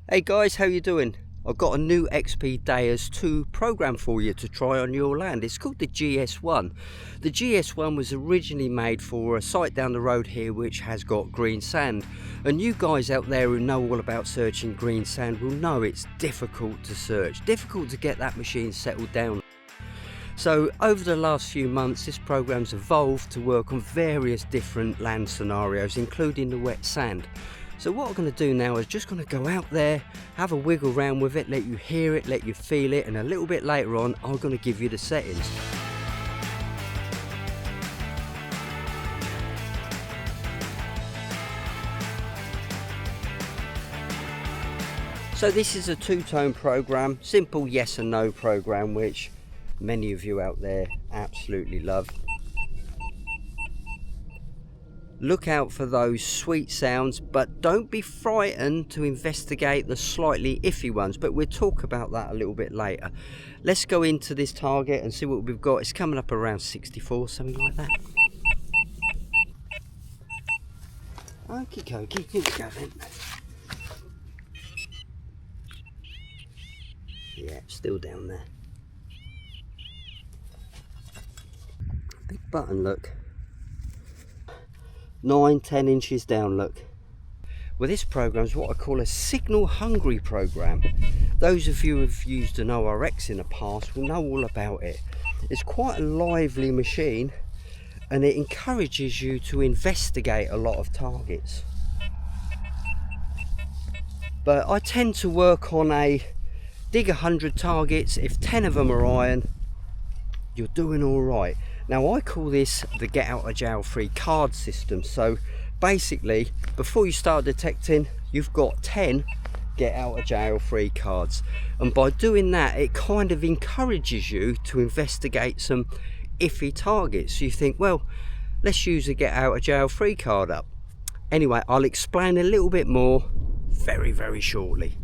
Hey guys, how you doing? I've got a new XP Deus 2 program for you to try on your land. It's called the GS1. The GS1 was originally made for a site down the road here which has got green sand. And you guys out there who know all about searching green sand will know it's difficult to search, difficult to get that machine settled down. So over the last few months this program's evolved to work on various different land scenarios, including the wet sand. So what I'm going to do now is just going to go out there, have a wiggle around with it, let you hear it, let you feel it, and a little bit later on I'm going to give you the settings. So this is a two-tone program, simple yes and no program, which many of you out there absolutely love. Look out for those sweet sounds, but don't be frightened to investigate the slightly iffy ones, but we'll talk about that a little bit later. Let's go into this target and see what we've got. It's coming up around 64, something like that. Okie dokie, here we go then. Yeah, still down there. Big button, look. 9-10 inches down, look. Well, this program is what I call a signal hungry program. Those of you who've used an ORX in the past will know all about it. It's quite a lively machine and it encourages you to investigate a lot of targets. But I tend to work on a dig 100 targets. If 10 of them are iron, you're doing all right. Now I call this the get out of jail free card system. So basically before you start detecting, you've got 10 get out of jail free cards, and by doing that it kind of encourages you to investigate some iffy targets. So you think, well, let's use a get out of jail free card up. Anyway, I'll explain a little bit more very shortly.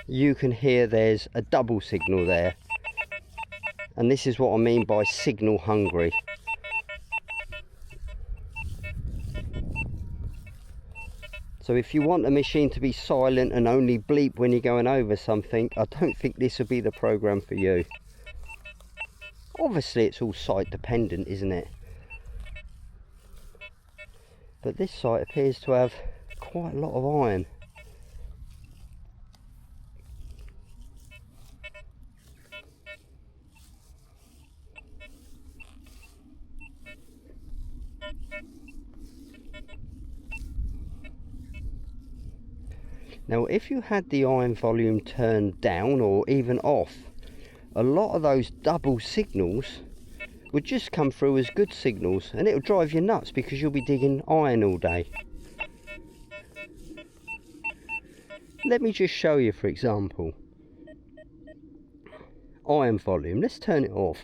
You can hear there's a double signal there, and this is what I mean by signal hungry. So if you want a machine to be silent and only bleep when you're going over something, I don't think this will be the program for you. Obviously it's all site dependent, isn't it? But this site appears to have quite a lot of iron. Now if you had the iron volume turned down or even off, a lot of those double signals would just come through as good signals, and it'll drive you nuts because you'll be digging iron all day. Let me just show you, for example, iron volume. Let's turn it off.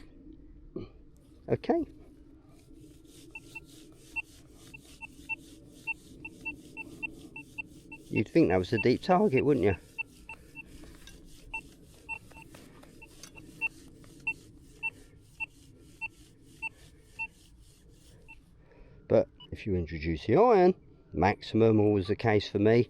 Okay. You'd think that was a deep target, wouldn't you? But if you introduce the iron, maximum, always the case for me,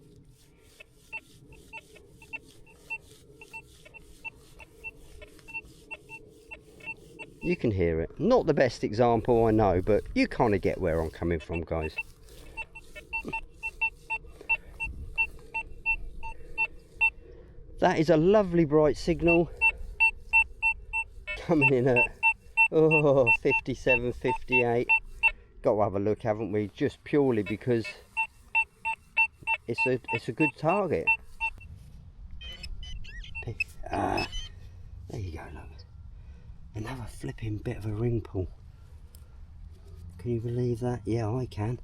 you can hear it. Not the best example, I know, but you kind of get where I'm coming from, guys. That is a lovely bright signal coming in at 57, 58. Got to have a look, haven't we? Just purely because it's a good target. There you go, look. Another flipping bit of a ring pull. Can you believe that? Yeah, I can,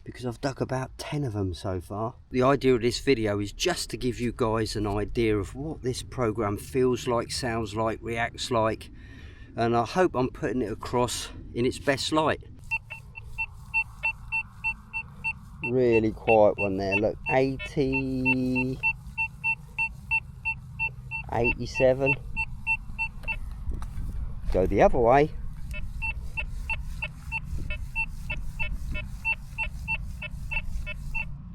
because I've dug about 10 of them so far. The idea of this video is just to give you guys an idea of what this program feels like, sounds like, reacts like, and I hope I'm putting it across in its best light. Really quiet one there, look, 80, 87. Go the other way.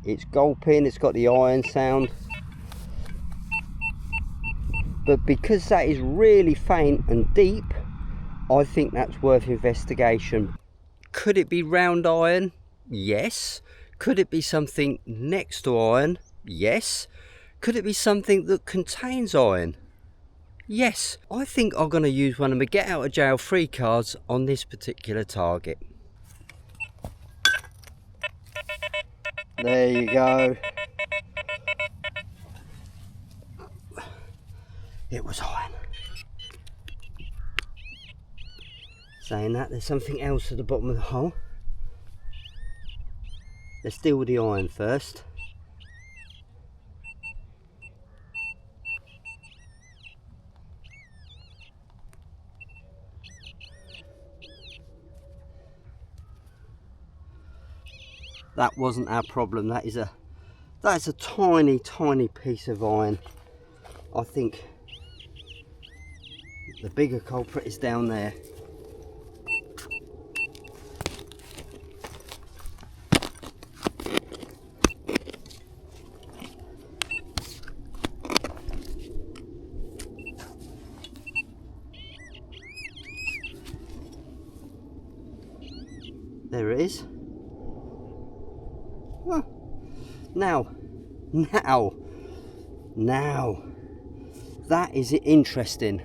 It's gulping, it's got the iron sound. But because that is really faint and deep, I think that's worth investigation. Could it be round iron? Yes. Could it be something next to iron? Yes. Could it be something that contains iron? Yes. I think I'm going to use one of my get out of jail free cards on this particular target. There you go. It was iron. Saying that, there's something else at the bottom of the hole. Let's deal with the iron first. That wasn't our problem. That is a tiny piece of iron. I think the bigger culprit is down there. There it is. Huh. Now, that is interesting.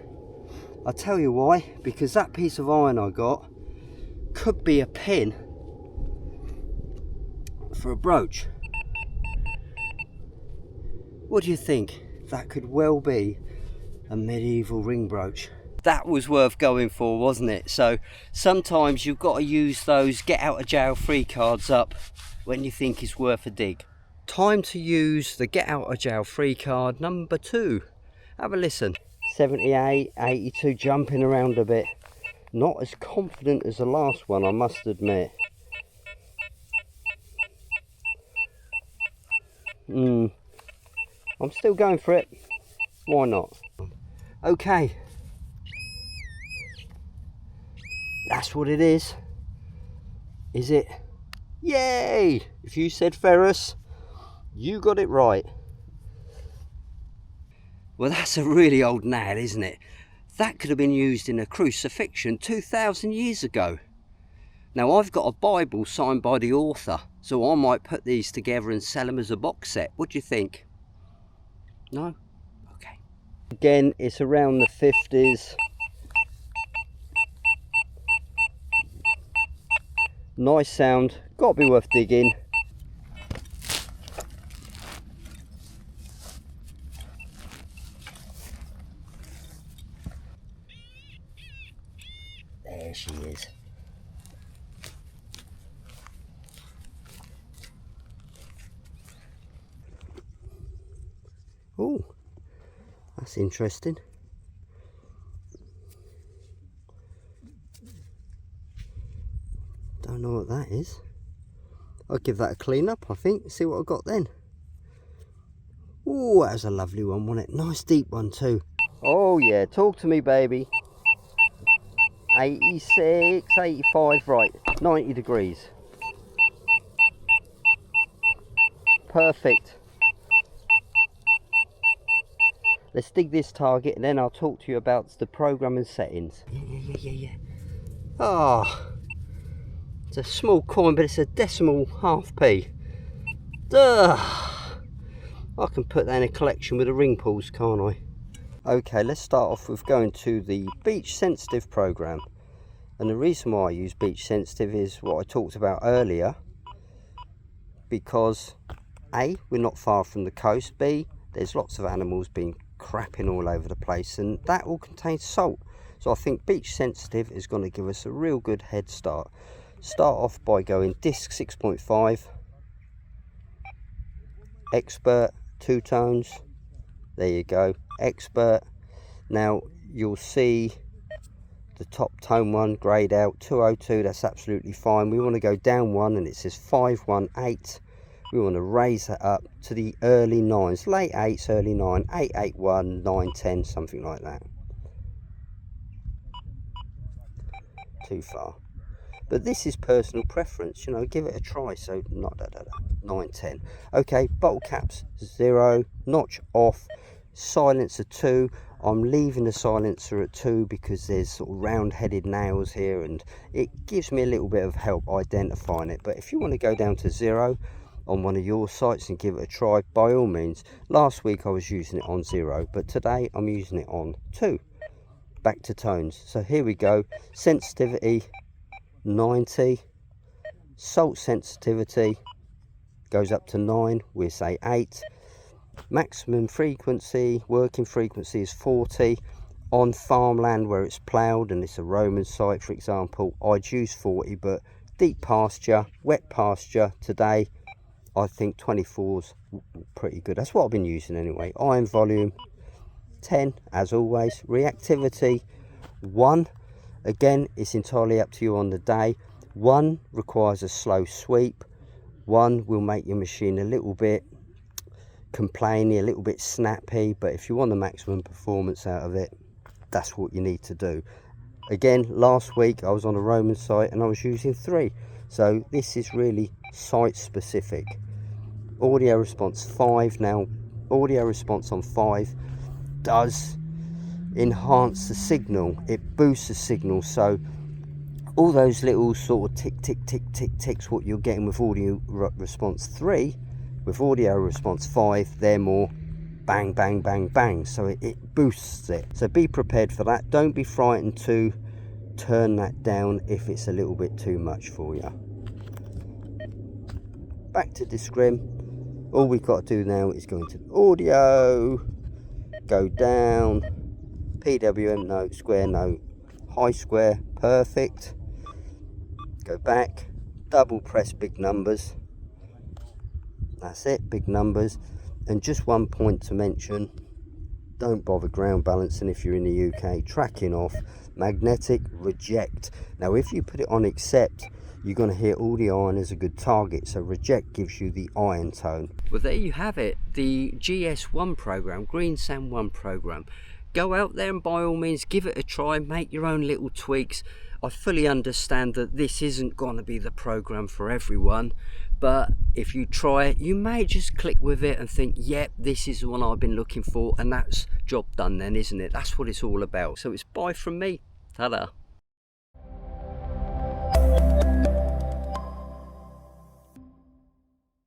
I'll tell you why, because that piece of iron I got could be a pin for a brooch. What do you think? That could well be a medieval ring brooch. That was worth going for, wasn't it? So sometimes you've got to use those get out of jail free cards up when you think it's worth a dig. Time to use the get out of jail free card number 2. Have a listen. 78, 82, jumping around a bit. Not as confident as the last one, I must admit. I'm still going for it. Why not? Okay. That's what it is. Is it? Yay! If you said ferrous, you got it right. Well, that's a really old nail, isn't it? That could have been used in a crucifixion 2,000 years ago. Now, I've got a Bible signed by the author, so I might put these together and sell them as a box set. What do you think? No? Okay. Again, it's around the 50s. Nice sound, got to be worth digging. There she is. Oh, that's interesting. Don't know what that is. I'll give that a clean up, I think. See what I've got then. Oh, that was a lovely one, wasn't it? Nice deep one too. Oh yeah, talk to me, baby. 86, 85, right, 90 degrees. Perfect. Let's dig this target and then I'll talk to you about the program and settings. Yeah. Ah, it's a small coin, but it's a decimal half p. Duh. I can put that in a collection with the ring pulls, can't I? Okay, let's start off with going to the beach sensitive program. And the reason why I use beach sensitive is what I talked about earlier. Because A, we're not far from the coast. B, there's lots of animals being crapping all over the place, and that all contains salt. So I think beach sensitive is going to give us a real good head start. Start off by going disc 6.5, expert, 2 tones. There you go, expert. Now you'll see the top tone one grayed out, 202. That's absolutely fine. We want to go down one, and it says 518, we want to raise that up to the early 9s, late 8s, early 9, 881, 910, something like that. Too far. But this is personal preference, you know, give it a try. So not 910. Okay, bottle caps 0, notch off, silencer 2. I'm leaving the silencer at 2 because there's sort of round headed nails here and it gives me a little bit of help identifying it. But if you want to go down to 0 on one of your sites and give it a try, by all means. Last week I was using it on 0, but today I'm using it on 2. Back to tones. So here we go. Sensitivity 90, salt sensitivity goes up to 9, we say 8. Maximum frequency, working frequency is 40. On farmland where it's ploughed and it's a Roman site, for example, I'd use 40, but deep pasture, wet pasture today, I think 24's pretty good. That's what I've been using anyway. Iron volume 10 as always. Reactivity 1. Again, it's entirely up to you on the day. 1 requires a slow sweep. 1 will make your machine a little bit complainy, a little bit snappy, but if you want the maximum performance out of it, that's what you need to do. Again, last week I was on a Roman site and I was using 3. So this is really site specific. Audio response 5. Now, audio response on 5 does enhance the signal, it boosts the signal, so all those little sort of tick tick tick tick ticks what you're getting with audio response 3, with audio response 5, they're more bang bang bang bang, so it boosts it. So be prepared for that. Don't be frightened to turn that down if it's a little bit too much for you. Back to Discrim. All we've got to do now is go into audio, go down, PWM note, square note, high square, perfect. Go back, double press big numbers. That's it, big numbers. And just one point to mention, don't bother ground balancing if you're in the UK. Tracking off, magnetic, reject. Now if you put it on accept, you're going to hear all the iron as a good target, so reject gives you the iron tone. Well, there you have it, the GS1 program, Greensand 1 program. Go out there and by all means give it a try, make your own little tweaks. I fully understand that this isn't going to be the program for everyone, but if you try it, you may just click with it and think, yep, this is the one I've been looking for, and that's job done then, isn't it? That's what it's all about. So it's bye from me. Ta-da.